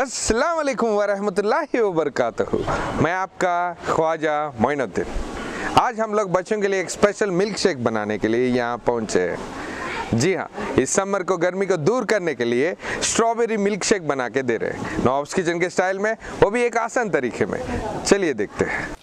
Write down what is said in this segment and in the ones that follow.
अस्सलाम वालेकुम वरहमतुल्लाहि वबरकातुहू। मैं आपका ख्वाजा मोइनुद्दीन। आज हम लोग बच्चों के लिए एक स्पेशल मिल्क शेक बनाने के लिए यहाँ पहुँचे हैं। जी हाँ, इस समर को गर्मी को दूर करने के लिए स्ट्रॉबेरी मिल्क शेक बना के दे रहे हैं नवाब्स किचन के स्टाइल में, वो भी एक आसान तरीके में। चलिए देखते हैं।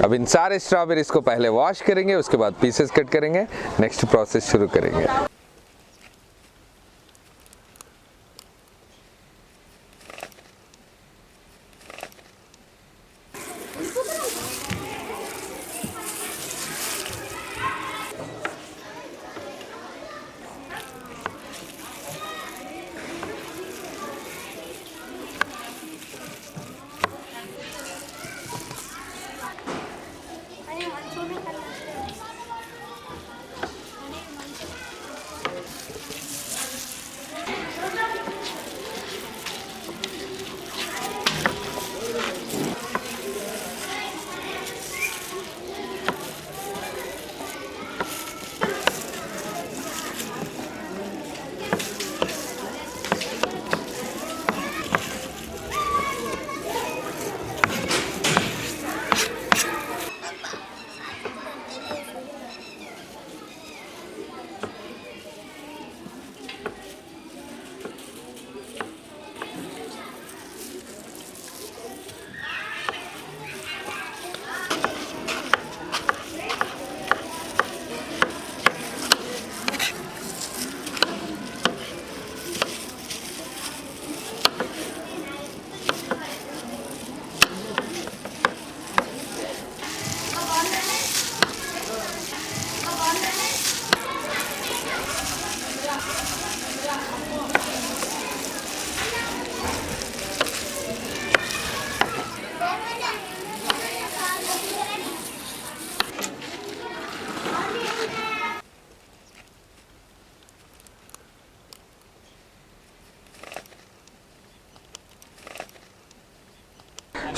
अब इन सारे स्ट्रॉबेरीज को पहले वॉश करेंगे, उसके बाद पीसेस कट करेंगे, नेक्स्ट प्रोसेस शुरू करेंगे।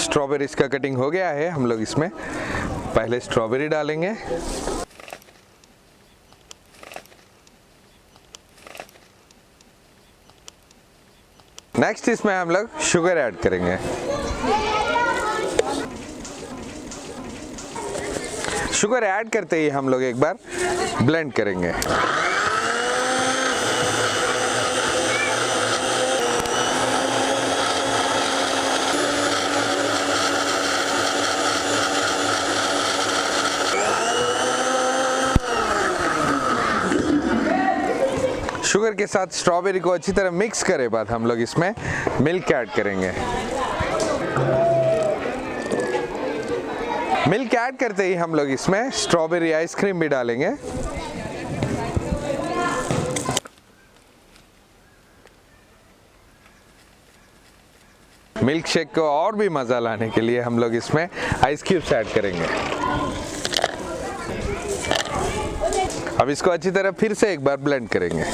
स्ट्रॉबेरीज का कटिंग हो गया है। हम लोग इसमें पहले स्ट्रॉबेरी डालेंगे, नेक्स्ट इसमें हम लोग शुगर ऐड करेंगे। शुगर ऐड करते ही हम लोग एक बार ब्लेंड करेंगे। शुगर के साथ स्ट्रॉबेरी को अच्छी तरह मिक्स करे बाद हम लोग इसमें मिल्क ऐड करेंगे। मिल्क ऐड करते ही हम लोग इसमें स्ट्रॉबेरी आइसक्रीम भी डालेंगे। मिल्क शेक को और भी मज़ा लाने के लिए हम लोग इसमें आइस क्यूब्स ऐड करेंगे। अब इसको अच्छी तरह फिर से एक बार ब्लेंड करेंगे।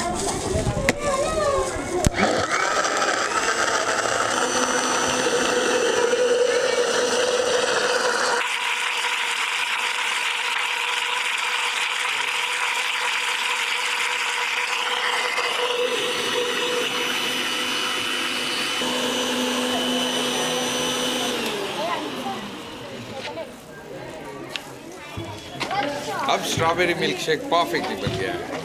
अब स्ट्रॉबेरी मिल्क शेक परफेक्टली बन गया है।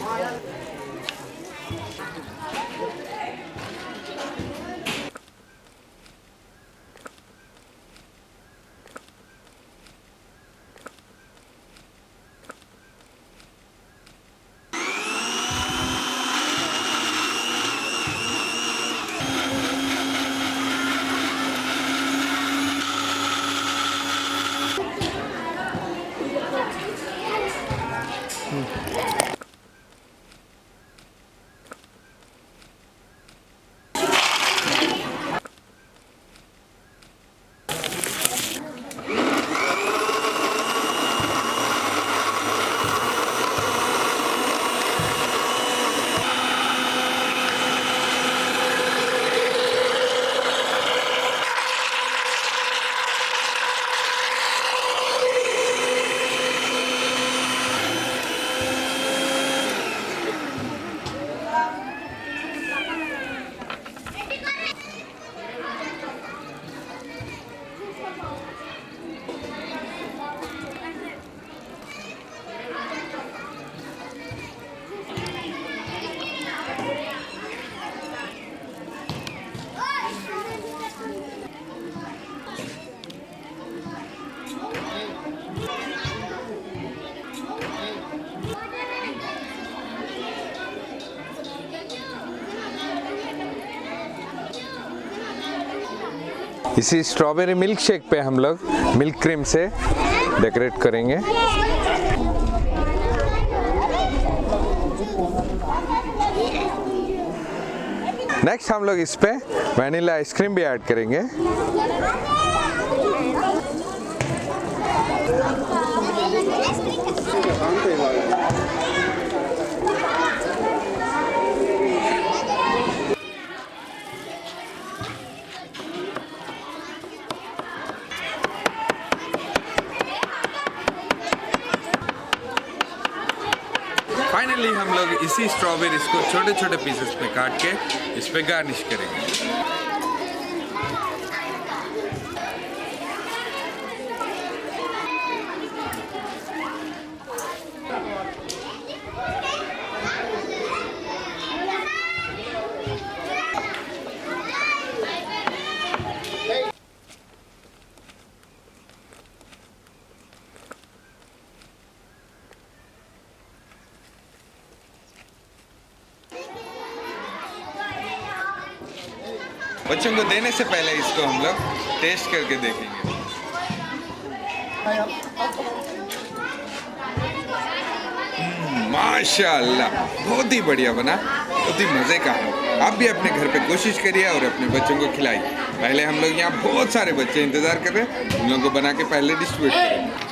इसी स्ट्रॉबेरी मिल्क शेक पे हम लोग मिल्क क्रीम से डेकोरेट करेंगे। नेक्स्ट हम लोग इस पे वनीला आइसक्रीम भी ऐड करेंगे। फाइनली हम लोग इसी स्ट्रॉबेरीज को छोटे छोटे पीसेस में काट के इस पे गार्निश करेंगे। बच्चों को देने से पहले इसको हम लोग टेस्ट करके देखेंगे। माशाल्लाह, बहुत ही बढ़िया बना, बहुत ही मज़े का है। आप भी अपने घर पे कोशिश करिए और अपने बच्चों को खिलाइए। पहले हम लोग यहाँ बहुत सारे बच्चे इंतज़ार कर रहे हैं, उन लोगों को बना के पहले डिस्ट्रीब्यूट करेंगे।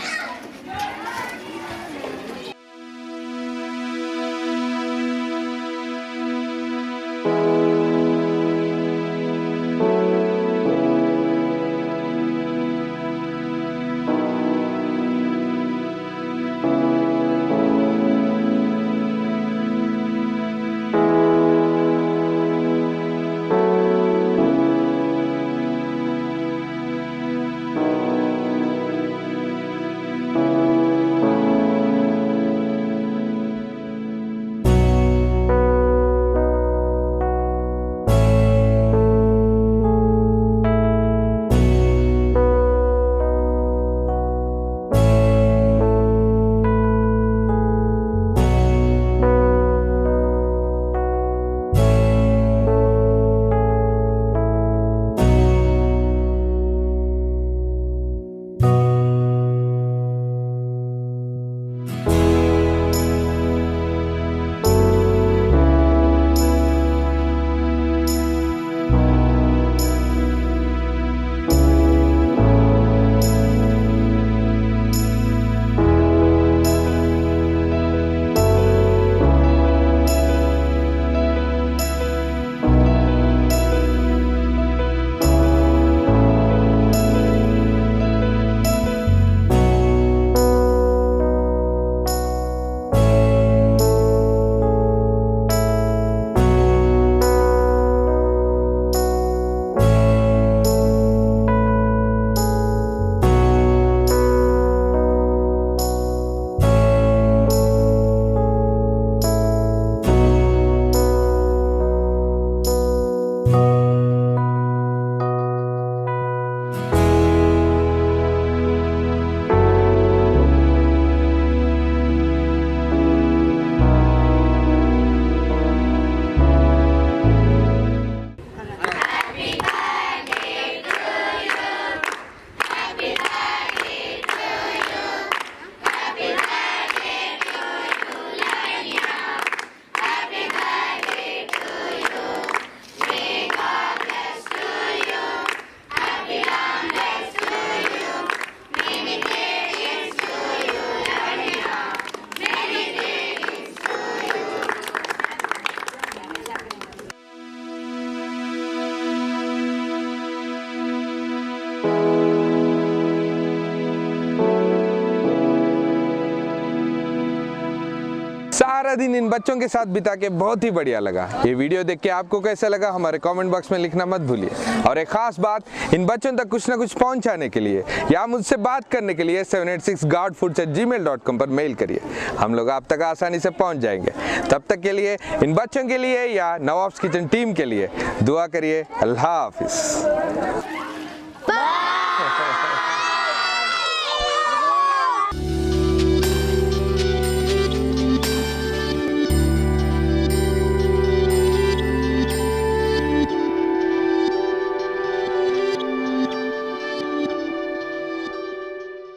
सारा दिन इन बच्चों के साथ बिता के बहुत ही बढ़िया लगा। ये वीडियो देख के आपको कैसा लगा हमारे कमेंट बॉक्स में लिखना मत भूलिए। और एक खास बात, इन बच्चों तक कुछ ना कुछ पहुंचाने के लिए या मुझसे बात करने के लिए 786godfoods@gmail.com पर मेल करिए। हम लोग आप तक आसानी से पहुंच जाएंगे। तब तक के लिए इन बच्चों के लिए या नवाब्स किचन टीम के लिए दुआ करिए। अल्लाह हाफिज़।